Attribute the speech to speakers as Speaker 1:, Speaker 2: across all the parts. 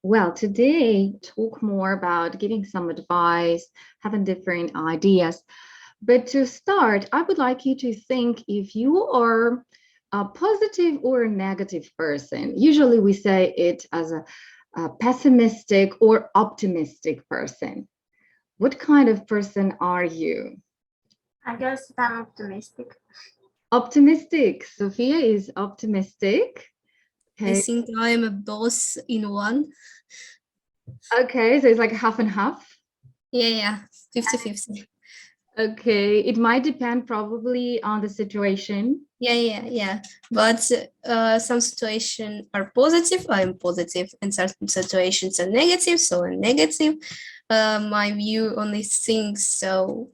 Speaker 1: Well, today talk more about giving some advice, having different ideas. But to start, I would like you to think if you are a positive or a negative person. Usually we say it as a pessimistic or optimistic person. What kind of person are you?
Speaker 2: I guess I'm optimistic.
Speaker 1: Optimistic. Sophia is optimistic.
Speaker 3: I
Speaker 1: Okay.
Speaker 3: think I'm a boss in one.
Speaker 1: Okay, so it's like half and half.
Speaker 3: Yeah, 50-50.
Speaker 1: Okay, it might depend probably on the situation.
Speaker 3: Yeah. But some situations are positive, I'm positive, and some situations are negative, so I'm negative. My view on these things, so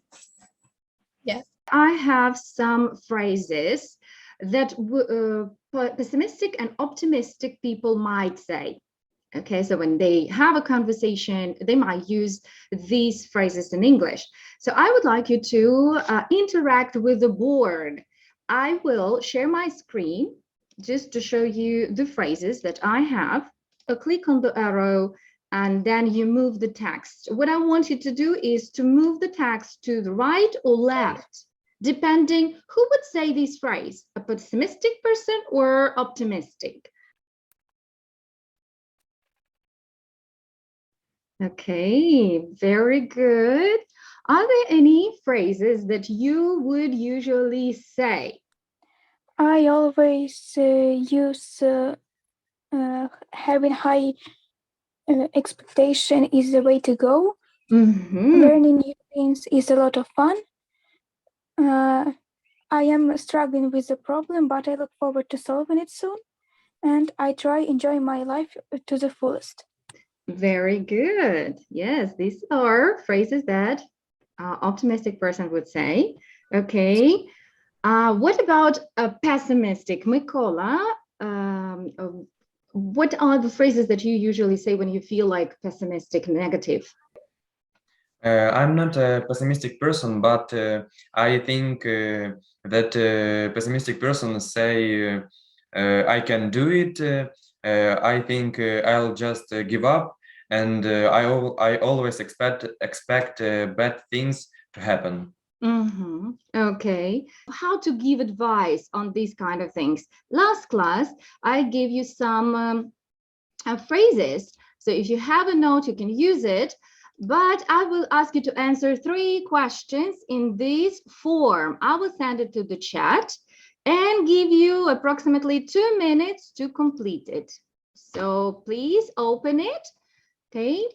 Speaker 3: yeah.
Speaker 1: I have some phrases that pessimistic and optimistic people might say. Okay, so when they have a conversation, they might use these phrases in English. So I would like you to interact with the board. I will share my screen just to show you the phrases that I have. Click on the arrow and then you move the text. What I want you to do is to move the text to the right or left, depending who would say this phrase, a pessimistic person or optimistic. Okay, very good. Are there any phrases that you would usually say?
Speaker 4: I always use having high expectation is the way to go. Learning new things is a lot of fun. I am struggling with the problem, but I look forward to solving it soon. And I try enjoying my life to the fullest.
Speaker 1: Very good. Yes, these are phrases that optimistic person would say. Okay. What about a pessimistic? Mykola, what are the phrases that you usually say when you feel like pessimistic, negative?
Speaker 5: I'm not a pessimistic person, but I think that pessimistic persons say I can do it. I think I'll just give up, and I always expect bad things to happen.
Speaker 1: Okay. How to give advice on these kind of things? Last class, I gave you some phrases. So if you have a note, you can use it. But I will ask you to answer 3 questions in this form. I will send it to the chat and give you approximately 2 minutes to complete it. So please open it. Okay.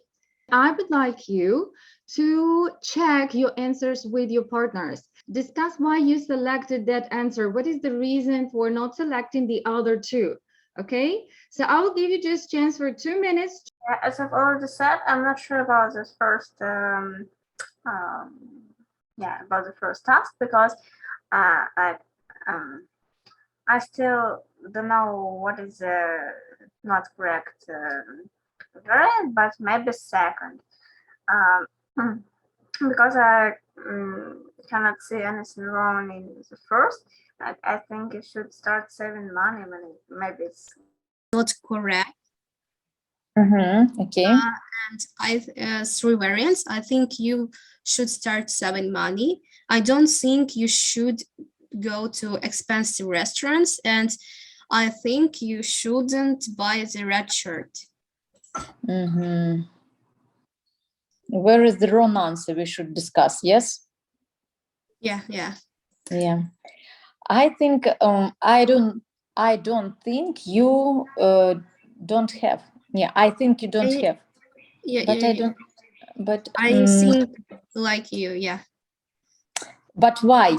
Speaker 1: I would like you to check your answers with your partners. Discuss why you selected that answer. What is the reason for not selecting the other 2? Okay, so I will give you just chance for 2 minutes.
Speaker 2: As I've already said, I'm not sure about this first, about the first task because I still don't know what is not correct variant, but maybe second, because I cannot see anything wrong in the first. I think you should start saving money when maybe it's
Speaker 3: Not correct.
Speaker 6: Okay.
Speaker 3: And I 3 variants. I think you should start saving money. I don't think you should go to expensive restaurants, and I think you shouldn't buy the red shirt.
Speaker 6: Where is the wrong answer? We should discuss. Yes.
Speaker 3: Yeah.
Speaker 6: I think I don't think you don't have. Yeah, I think you don't have.
Speaker 3: Yeah,
Speaker 6: but I don't. But
Speaker 3: I think like you. Yeah.
Speaker 6: But why?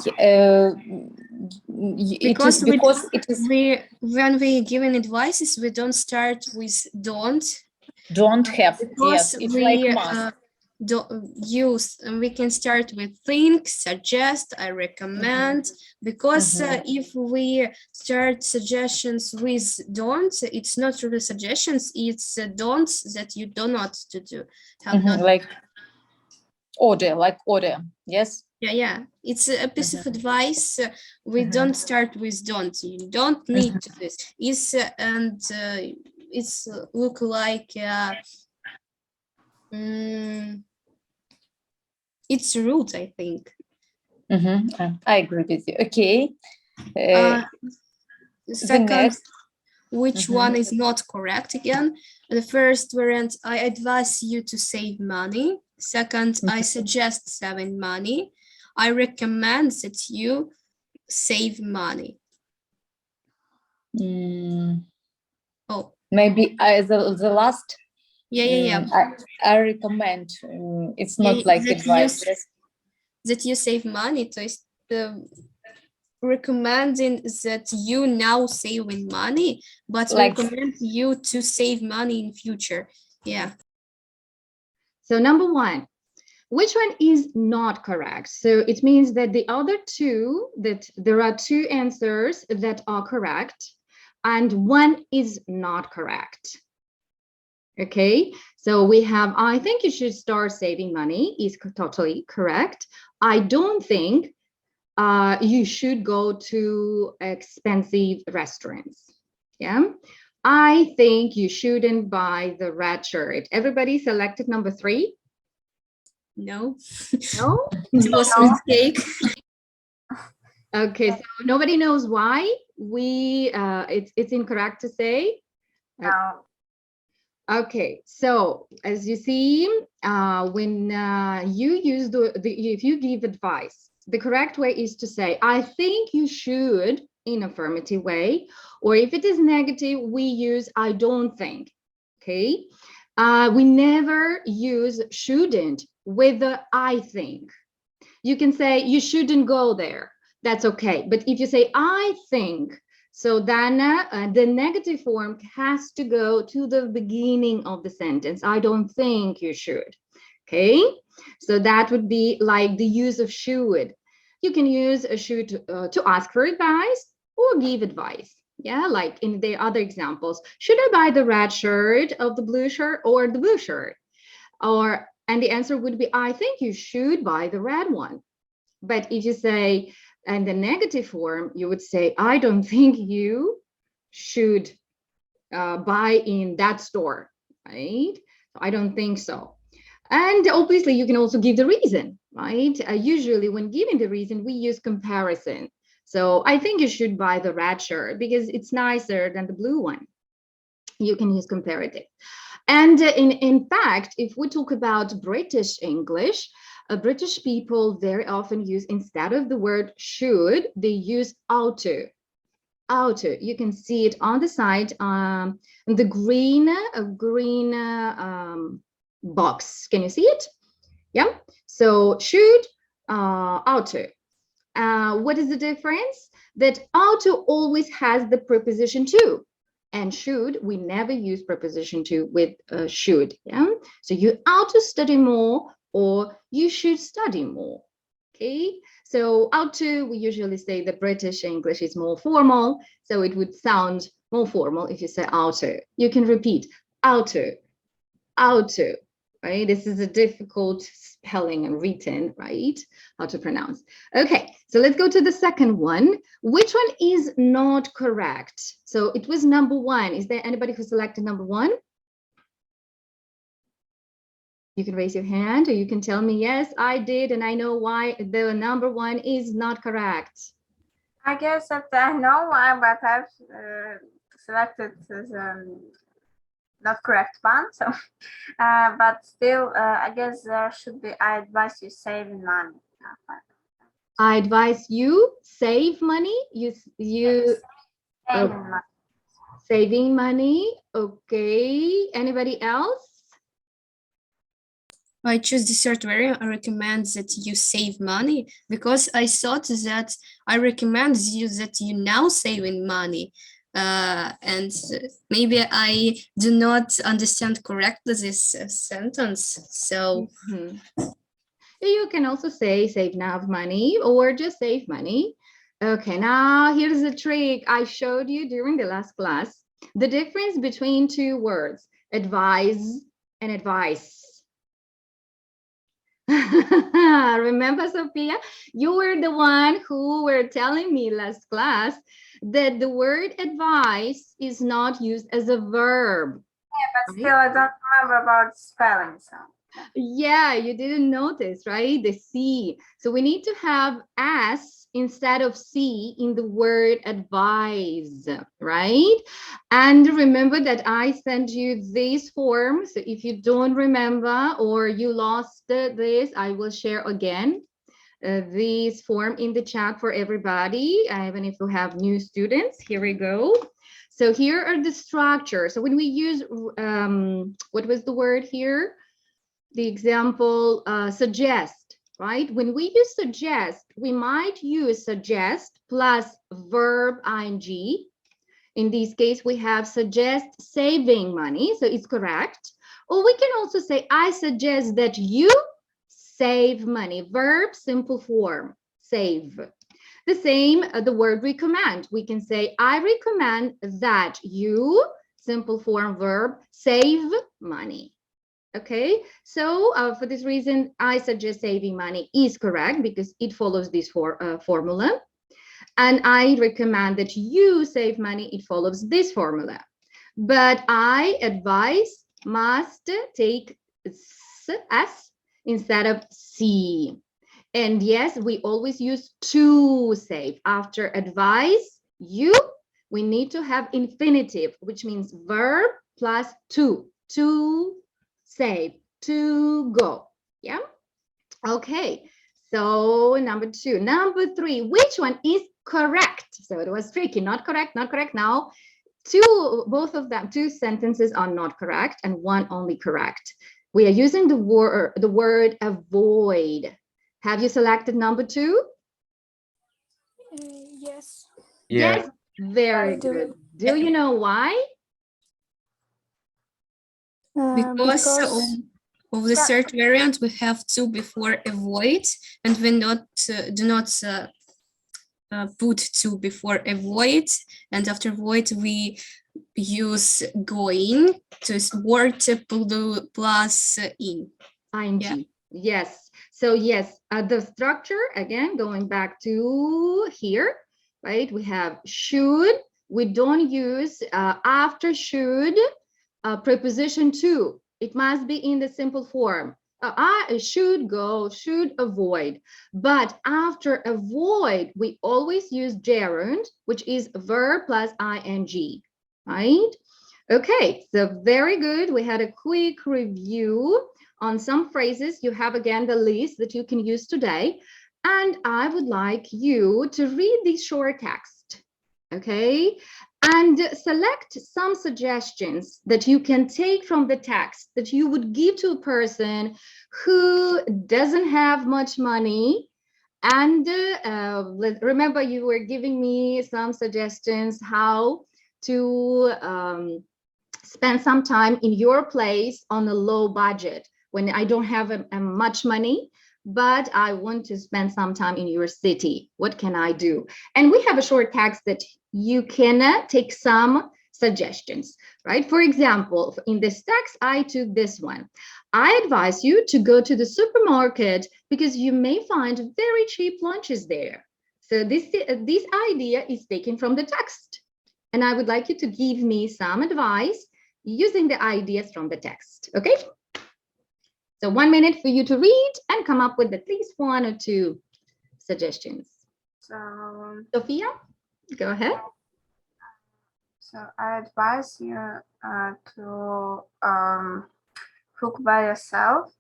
Speaker 3: Because
Speaker 6: it is
Speaker 3: when we giving advices, we don't start with don't
Speaker 6: have.
Speaker 3: Because
Speaker 6: Yes, it's
Speaker 3: we
Speaker 6: like must.
Speaker 3: use, and we can start with think, suggest, I recommend, because if we start suggestions with don't, it's not really suggestions, it's don'ts that you do not to do.
Speaker 6: Like order, yes.
Speaker 3: Yeah, it's a piece of advice. We don't start with don't. You don't need to do this. it's look like it's rude, I think.
Speaker 6: I agree with you. Okay. The
Speaker 3: Second,
Speaker 6: next.
Speaker 3: which one is not correct again? The first variant, I advise you to save money. Second, I suggest saving money. I recommend that you save money. Oh,
Speaker 6: Maybe the last.
Speaker 3: yeah.
Speaker 6: I recommend. It's not like advice.
Speaker 3: That you save money. То есть recommending that you now saving money, but
Speaker 6: Like-
Speaker 3: recommend you to save money in future. Yeah.
Speaker 1: So number one, which one is not correct? So it means that the other two, that there are two answers that are correct and one is not correct. Okay, so we have, I think you should start saving money is totally correct. I don't think you should go to expensive restaurants. Yeah, I think you shouldn't buy the red shirt. Everybody selected number 3?
Speaker 3: No.
Speaker 1: No?
Speaker 3: It was a mistake.
Speaker 1: Okay, so nobody knows why it's incorrect to say.
Speaker 2: No.
Speaker 1: Okay, so as you see, when you use if you give advice, the correct way is to say, I think you should, in affirmative way, or if it is negative, we use I don't think. Okay, we never use shouldn't with the I think. You can say you shouldn't go there. That's okay. But if you say I think, so then the negative form has to go to the beginning of the sentence. I don't think you should. Okay, so that would be like the use of should. You can use a should to ask for advice or give advice. Yeah, like in the other examples, should I buy the red shirt of the blue shirt or the blue shirt? And the answer would be, I think you should buy the red one. But if you say, and the negative form, you would say, I don't think you should buy in that store, right? I don't think so. And obviously, you can also give the reason, right? Usually, when giving the reason, we use comparison. So I think you should buy the red shirt because it's nicer than the blue one. You can use comparative. And in fact, if we talk about British English, British people very often use, instead of the word should, they use ought to. Ought to. You can see it on the side, the green box. Can you see it? Yeah. So should, ought to. What is the difference? That ought to always has the preposition to. And should, we never use preposition to with should. Yeah. So you ought to study more, or you should study more. Okay. So ought to, we usually say the British English is more formal, so it would sound more formal if you say ought to. You can repeat ought to, ought to. Right. This is a difficult spelling and written, right? How to pronounce. Okay, so let's go to the second one. Which one is not correct? So it was number 1. Is there anybody who selected number 1? You can raise your hand, or you can tell me, yes, I did, and I know why the number 1 is not correct.
Speaker 2: I guess that I know why, but I've selected the not correct one. So, but still, I guess there should be. I advise you saving money.
Speaker 1: I advise you save money. You
Speaker 2: Saving money.
Speaker 1: Saving money. Okay. Anybody else?
Speaker 3: I choose the third variant. I recommend that you save money because I thought that I recommend you that you now saving money. And maybe I do not understand correctly this sentence. So
Speaker 1: you can also say save now money or just save money. Okay, now here's the trick I showed you during the last class. The difference between two words, advise and advice. Remember, Sophia, you were the one who were telling me last class that the word advice is not used as a verb.
Speaker 2: But still, I don't remember about spelling. So
Speaker 1: Yeah, you didn't notice, right? The C. So we need to have S instead of C in the word advise, right? And remember that I sent you this form. So if you don't remember or you lost this, I will share again this form in the chat for everybody, even if you have new students. Here we go. So here are the structures. So when we use, what was the word here? The example, suggest, right? When we use suggest, we might use suggest plus verb ing. In this case, we have suggest saving money, so it's correct. Or we can also say, I suggest that you save money. Verb, simple form, save. The same, the word recommend. We can say, I recommend that you, simple form verb, save money. Okay, so for this reason, I suggest saving money is correct because it follows this formula. And I recommend that you save money, it follows this formula. But I advise must take S instead of C. And yes, we always use to save. After advise you, we need to have infinitive, which means verb plus to save, to go. Yeah. Okay. So number 2. Number 3, which one is correct? So it was tricky. Not correct, not correct. Now, both of them, 2 sentences are not correct and 1 only correct. We are using the word avoid. Have you selected number 2?
Speaker 4: Yes.
Speaker 5: Yeah.
Speaker 1: Yes. Very good. Do you know why?
Speaker 3: Because of the third variant, we have to before avoid, and we do not put to before avoid, and after avoid we use going to word plus in.
Speaker 1: ing. Yeah. Yes. So yes, the structure, again, going back to here, right? We have should. We don't use after should preposition to. It must be in the simple form. I should go, should avoid. But after avoid, we always use gerund, which is verb plus ing, right? Okay, so very good. We had a quick review on some phrases. You have again the list that you can use today. And I would like you to read this short text, okay? And select some suggestions that you can take from the text that you would give to a person who doesn't have much money. And remember, you were giving me some suggestions how to spend some time in your place on a low budget when I don't have much money, but I want to spend some time in your city. What can I do? And we have a short text that you can take some suggestions, right? For example, in this text, I took this one. I advise you to go to the supermarket because you may find very cheap lunches there. So this idea is taken from the text. And I would like you to give me some advice using the ideas from the text, okay? So 1 minute for you to read and come up with at least 1 or 2 suggestions.
Speaker 2: So,
Speaker 1: Sophia, go ahead.
Speaker 2: So I advise you to cook by yourself.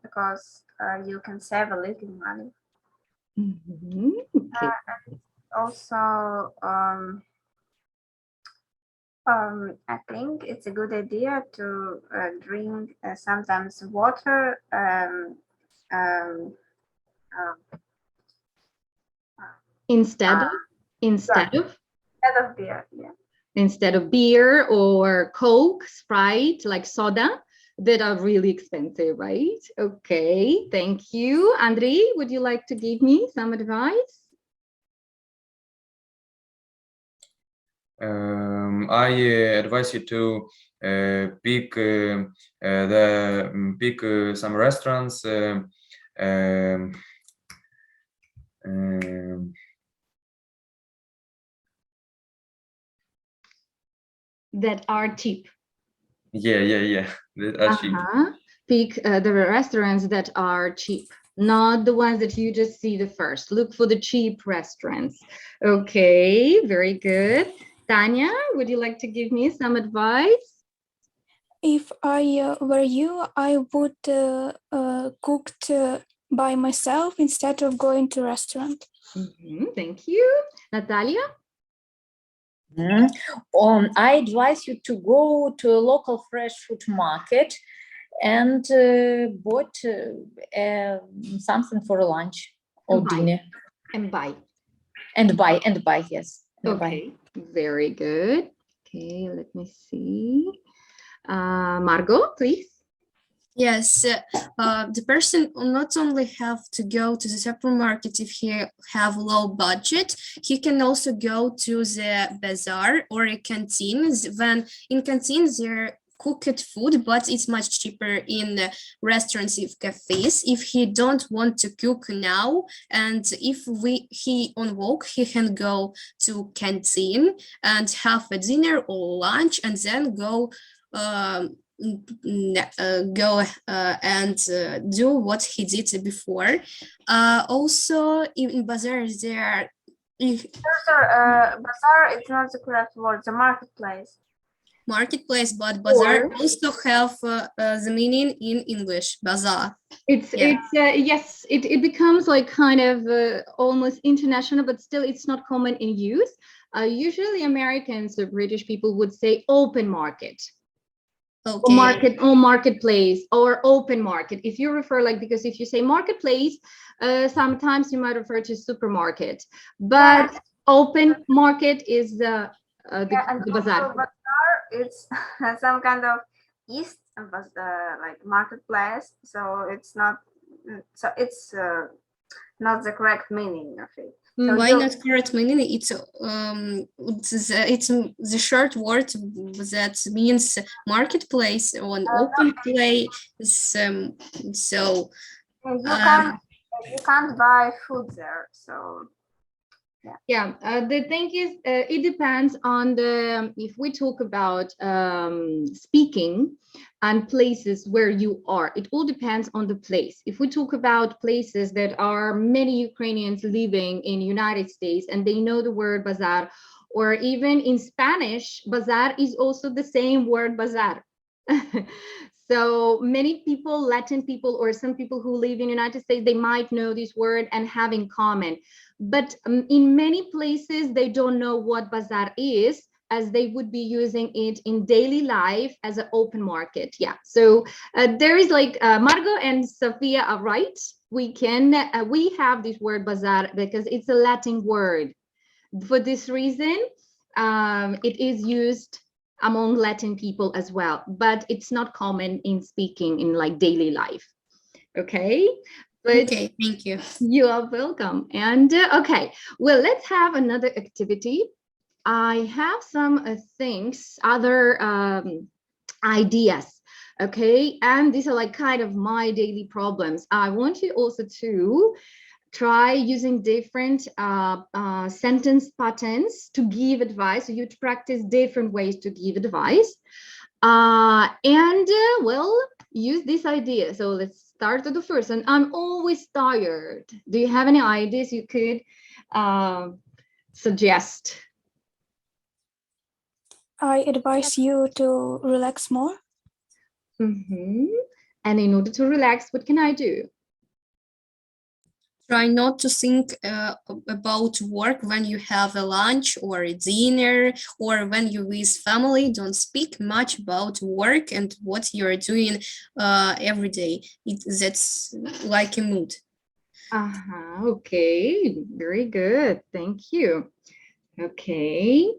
Speaker 2: Because you can save a little money.
Speaker 1: Okay.
Speaker 2: Also, I think it's a good idea to drink sometimes water.
Speaker 1: Instead of
Speaker 2: Beer, yeah.
Speaker 1: Instead of beer or Coke, Sprite, like soda, that are really expensive, right? Okay, thank you. Andrei, would you like to give me some advice?
Speaker 5: I advise you to pick some restaurants
Speaker 1: that are cheap.
Speaker 5: yeah, that are cheap.
Speaker 1: Pick the restaurants that are cheap, not the ones that you just see the first. Look for the cheap restaurants. Okay, very good. Tanya, would you like to give me some advice?
Speaker 4: If I were you, I would cooked by myself instead of going to restaurant.
Speaker 1: Thank you. Natalia?
Speaker 6: I advise you to go to a local fresh food market and bought something for lunch or dinner.
Speaker 1: And buy.
Speaker 6: And buy, yes. And
Speaker 1: Okay, very good. Okay, let me see. Margot, please.
Speaker 3: Yes, the person will not only have to go to the supermarket if he have low budget, he can also go to the bazaar or a canteen. When in canteens there cooked food, but it's much cheaper in restaurants, if cafes. If he don't want to cook now, and if he on work, he can go to canteen and have a dinner or lunch, and then go and do what he did before. Also in bazaars there
Speaker 2: Bazaar is not the correct word, the marketplace.
Speaker 3: marketplace, but bazaar also have the meaning in English, bazaar.
Speaker 1: Yes, it becomes like kind of almost international, but still it's not common in use. Usually Americans or British people would say open market.
Speaker 3: Okay.
Speaker 1: Or marketplace or open market. If you refer because if you say marketplace, sometimes you might refer to supermarket, but open market is the bazaar.
Speaker 2: Bazaar, it's some kind of east like marketplace, so it's not not the correct meaning of it. So
Speaker 3: why not correct meaning? It's the short word that means marketplace or an open place. So
Speaker 2: you can't buy food there. So
Speaker 1: the thing is, it depends on if we talk about speaking and places where you are, it all depends on the place. If we talk about places that are many Ukrainians living in United States and they know the word bazaar, or even in Spanish, bazaar is also the same word bazaar. So many people, Latin people, or some people who live in United States, they might know this word and have in common. But in many places, they don't know what bazaar is, as they would be using it in daily life as an open market. Yeah, so there is Margot and Sophia are right. We have this word bazaar because it's a Latin word. For this reason, it is used among Latin people as well, but it's not common in speaking in daily life. Okay. But
Speaker 3: okay, thank you.
Speaker 1: You are welcome. And okay, well, let's have another activity. I have some other ideas. Okay, and these are kind of my daily problems. I want you also to try using different sentence patterns to give advice. So you practice different ways to give advice. Well, use this idea. So let's start with the first one. I'm always tired. Do you have any ideas you could suggest?
Speaker 4: I advise you to relax more.
Speaker 1: And in order to relax, what can I do?
Speaker 3: Try not to think about work when you have a lunch or a dinner, or when you're with family. Don't speak much about work and what you're doing every day. That's like a mood.
Speaker 1: Okay, very good. Thank you. Okay.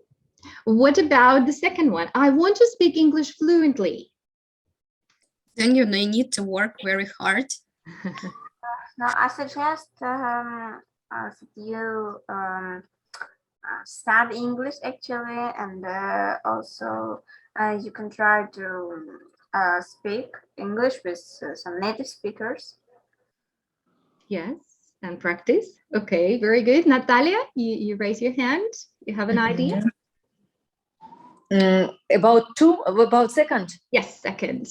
Speaker 1: What about the second one? I want to speak English fluently.
Speaker 3: Then you need to work very hard.
Speaker 2: now I suggest that you study English actually, and also you can try to speak English with some native speakers.
Speaker 1: Yes, and practice. Okay, very good. Natalia, you raise your hand. You have an idea?
Speaker 6: About second.
Speaker 1: Yes, second.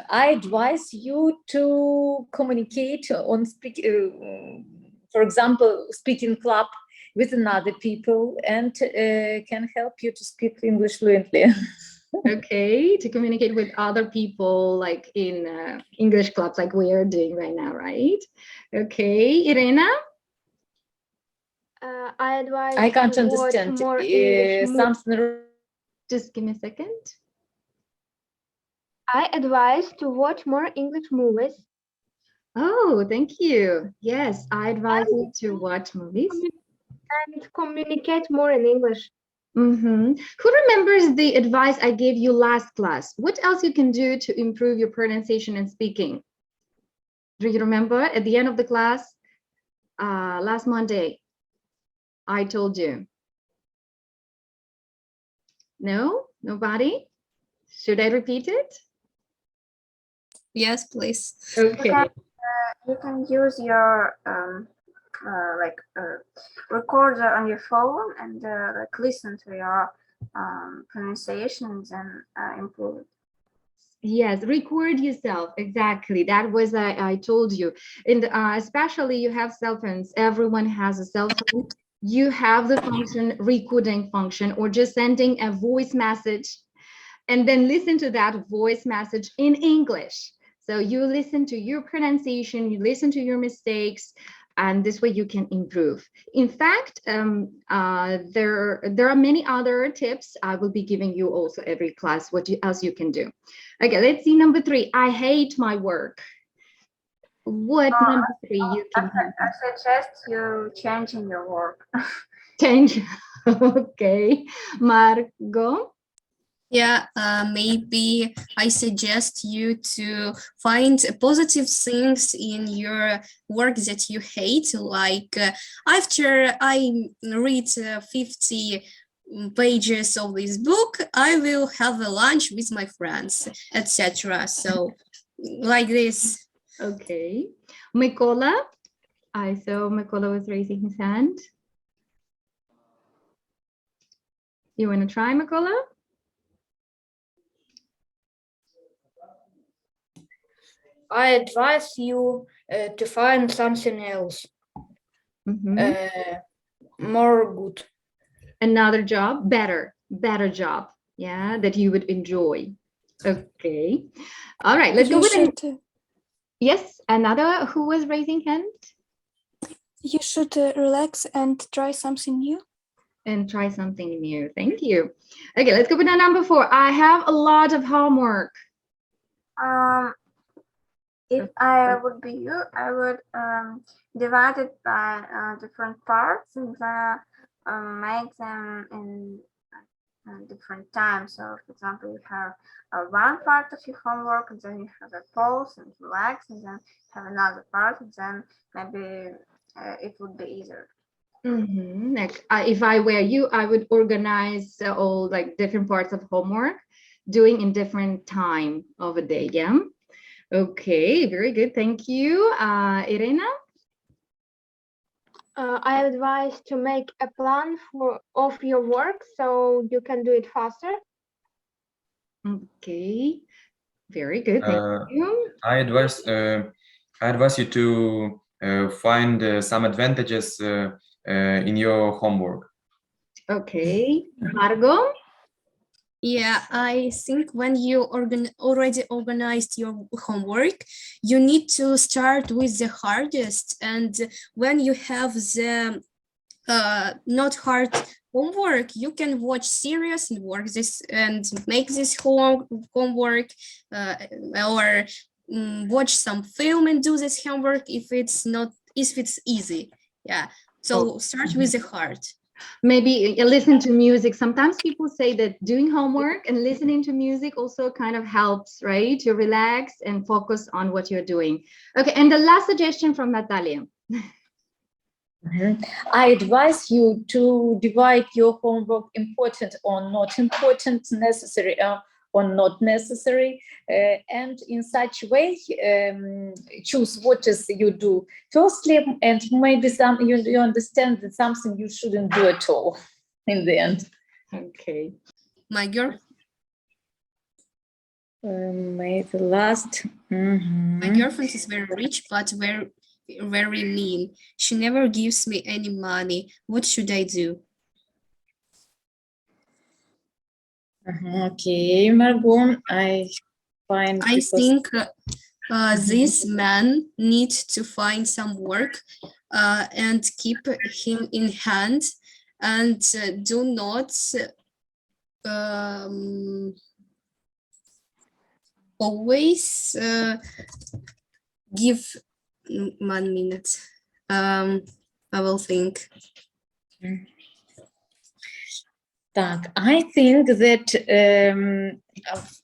Speaker 6: I advise you to communicate on for example, speaking club with another people, and can help you to speak English fluently.
Speaker 1: Okay, to communicate with other people, like in English clubs, like we are doing right now, right? Okay, Irena?
Speaker 7: I advise
Speaker 6: I can't
Speaker 7: to watch
Speaker 6: understand
Speaker 7: more English
Speaker 6: something.
Speaker 1: Just give me a second.
Speaker 7: I advise to watch more English movies
Speaker 1: Oh, thank you. Yes, I advise you to watch movies.
Speaker 7: and communicate more in English.
Speaker 1: Mm-hmm. Who remembers the advice I gave you last class? What else you can do to improve your pronunciation and speaking? Do you remember at the end of the class last Monday? I told you. No? Nobody? Should I repeat it?
Speaker 3: Yes, please.
Speaker 1: Okay.
Speaker 2: You can use your recorder on your phone and like listen to your pronunciations and improve it.
Speaker 1: Yes, record yourself. Exactly. That was I told you. And especially you have cell phones. Everyone has a cell phone. You have the function recording function or just sending a voice message and then listen to that voice message in English. So you listen to your pronunciation, you listen to your mistakes, and this way you can improve. In fact, there are many other tips I will be giving you also every class, what else you can do. Okay, let's see number 3. I hate my work. What number 3 you can
Speaker 2: I suggest you changing your work.
Speaker 1: change? Okay, Margot.
Speaker 3: Yeah, maybe I suggest you to find positive things in your work that you hate, like after I read 50 pages of this book, I will have a lunch with my friends, etc. So like this.
Speaker 1: Okay, Mikola. I saw Mikola was raising his hand. You want to try, Mikola?
Speaker 8: I advise you to find something else, more good.
Speaker 1: Another job, better job, yeah, that you would enjoy. Okay, all right, let's go with yes, another who was raising hand.
Speaker 4: You should relax and try something new.
Speaker 1: And try something new. Thank you. Okay, let's go with number 4. I have a lot of homework.
Speaker 2: If I would be you, I would divide it by different parts and make them in different times. So, for example, you have one part of your homework, and then you have a pause and relax, and then have another part, and then maybe it would be easier.
Speaker 1: Like if I were you, I would organize all like different parts of homework, doing in different time of a day. Yeah. Okay, very good. Thank you. Irena?
Speaker 7: I advise to make a plan of your work so you can do it faster.
Speaker 1: Okay, very good. Thank you.
Speaker 5: I advise you to find some advantages in your homework.
Speaker 1: Okay, Margot?
Speaker 3: Yeah, I think when you already organized your homework, you need to start with the hardest. And when you have the not hard homework, you can watch series and work this and make this homework or watch some film and do this homework if it's easy. Yeah, so start with the hard.
Speaker 1: Maybe listen to music. Sometimes people say that doing homework and listening to music also kind of helps, right? To relax and focus on what you're doing. Okay, and the last suggestion from Natalia.
Speaker 6: I advise you to divide your homework important or not important, necessary or not necessary, and in such way choose what is you do firstly, and maybe you understand that something you shouldn't do at all in the end.
Speaker 1: Okay.
Speaker 3: My girl,
Speaker 6: May the last.
Speaker 3: my girlfriend is very rich, but very mean. She never gives me any money. What should I do?
Speaker 6: Okay, Margot, I find.
Speaker 3: I think this man needs to find some work and keep him in hand, and do not always give 1 minute. I will think.
Speaker 6: Так, I think that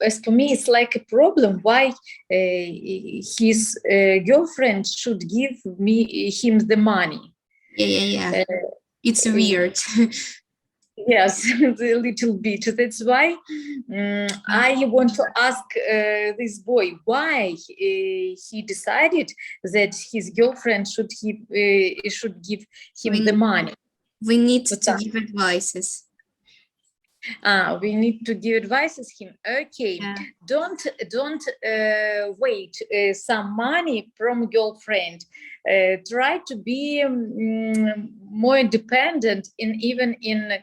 Speaker 6: as for me, it's like a problem. Why his girlfriend should give him the money?
Speaker 3: Yeah. It's weird.
Speaker 6: Yes, a little bit. That's why I want to ask this boy why he decided that his girlfriend should give him the money.
Speaker 3: We need to give advices.
Speaker 6: We need to give advices him. Okay,
Speaker 3: Yeah.
Speaker 6: Don't wait some money from girlfriend. Try to be more independent even in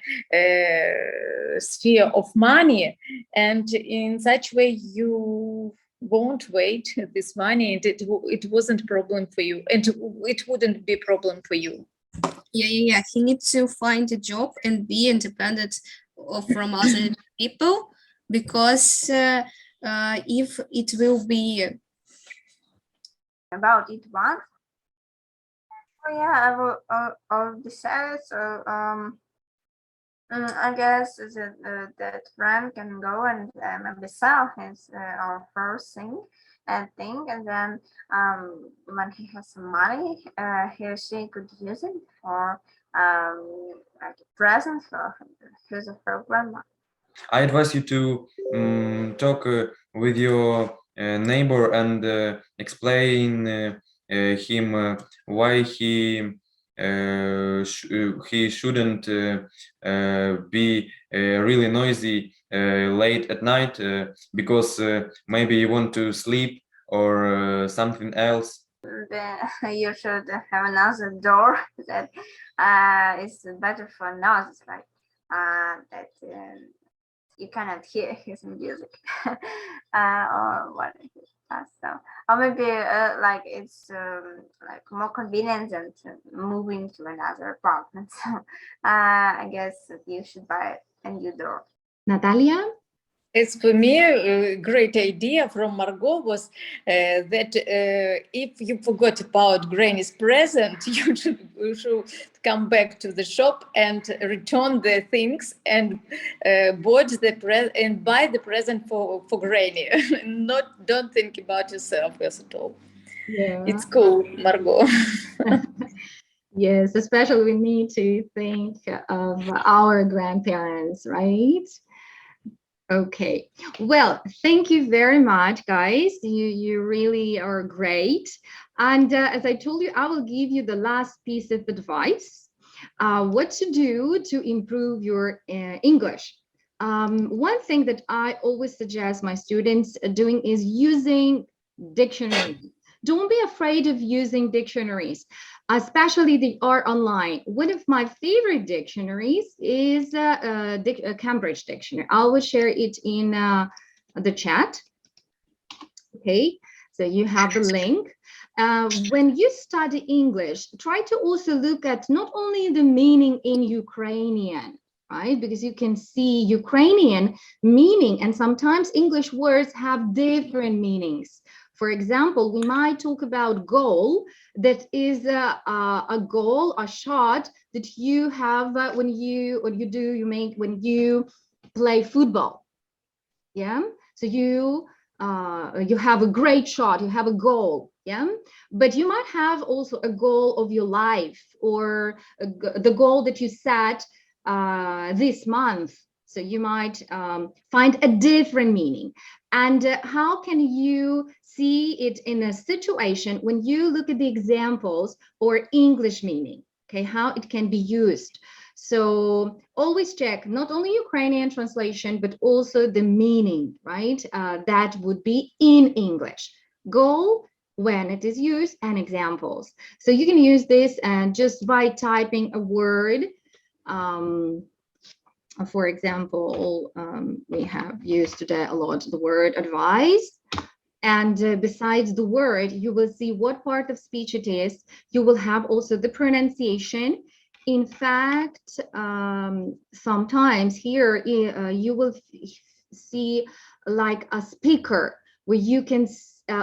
Speaker 6: sphere of money, and in such way you won't wait this money, and it wasn't problem for you, and it wouldn't be problem for you.
Speaker 3: Yeah. He needs to find a job and be independent from other people, because if it will be
Speaker 2: About it once. Oh yeah, I'll decide. So I guess that friend can go and maybe sell his or her thing, and then when he has some money, he or she could use it for like a present for his or her grandma.
Speaker 5: I advise you to talk with your neighbor and explain him why he shouldn't be really noisy late at night, because maybe you want to sleep or something else.
Speaker 2: Then you should have another door that is better for noise, like that you cannot hear his music or what it is. So, or maybe like it's like more convenient than moving to another apartment. So I guess you should buy a new door.
Speaker 1: Natalia?
Speaker 6: As for me, a great idea from Margot was that if you forgot about Granny's present, you should come back to the shop and return the things and buy the present for Granny. Don't think about yourself at all.
Speaker 1: Yeah.
Speaker 6: It's cool, Margot.
Speaker 1: Yes, especially we need to think of our grandparents, right? Okay, well, thank you very much, guys. You really are great. And as I told you, I will give you the last piece of advice, what to do to improve your English. One thing that I always suggest my students doing is using dictionaries. Don't be afraid of using dictionaries, especially they are online. One of my favorite dictionaries is Cambridge Dictionary. I will share it in the chat. Okay, so you have the link. When you study English, try to also look at not only the meaning in Ukrainian, right? Because you can see Ukrainian meaning, and sometimes English words have different meanings. For example, we might talk about goal. That is a goal, a shot that you have when you make when you play football. Yeah, so you you have a great shot, you have a goal, yeah, but you might have also a goal of your life, or the goal that you set this month. So you might find a different meaning. And how can you see it in a situation when you look at the examples or English meaning, okay, how it can be used? So always check not only Ukrainian translation, but also the meaning, right? That would be in English. Goal, when it is used, and examples. So you can use this and just by typing a word. For example, we have used today a lot the word advice. And besides the word, you will see what part of speech it is. You will have also the pronunciation. In fact, sometimes here you will see like a speaker where you can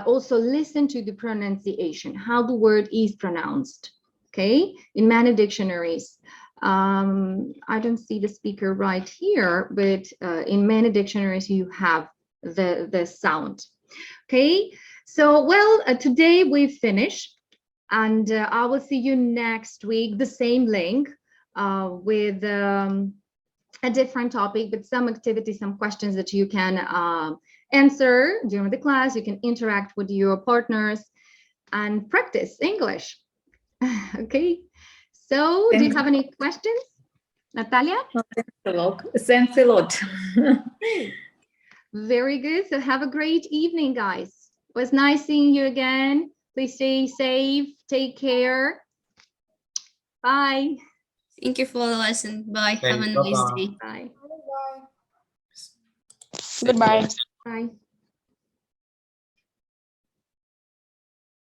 Speaker 1: also listen to the pronunciation, how the word is pronounced, okay, in many dictionaries. I don't see the speaker right here, but in many dictionaries you have the sound. Okay, so well, today we finished, and I will see you next week, the same link with a different topic, but some activities, some questions that you can answer during the class. You can interact with your partners and practice English. Okay, so do you have any questions, Natalia?
Speaker 6: Thanks a lot.
Speaker 1: Very good. So have a great evening, guys. It was nice seeing you again. Please stay safe. Take care. Bye.
Speaker 3: Thank you for the lesson. Bye. Have a
Speaker 5: Thanks.
Speaker 3: nice
Speaker 5: Bye-bye.
Speaker 3: day.
Speaker 1: Bye.
Speaker 8: Goodbye.
Speaker 1: Bye.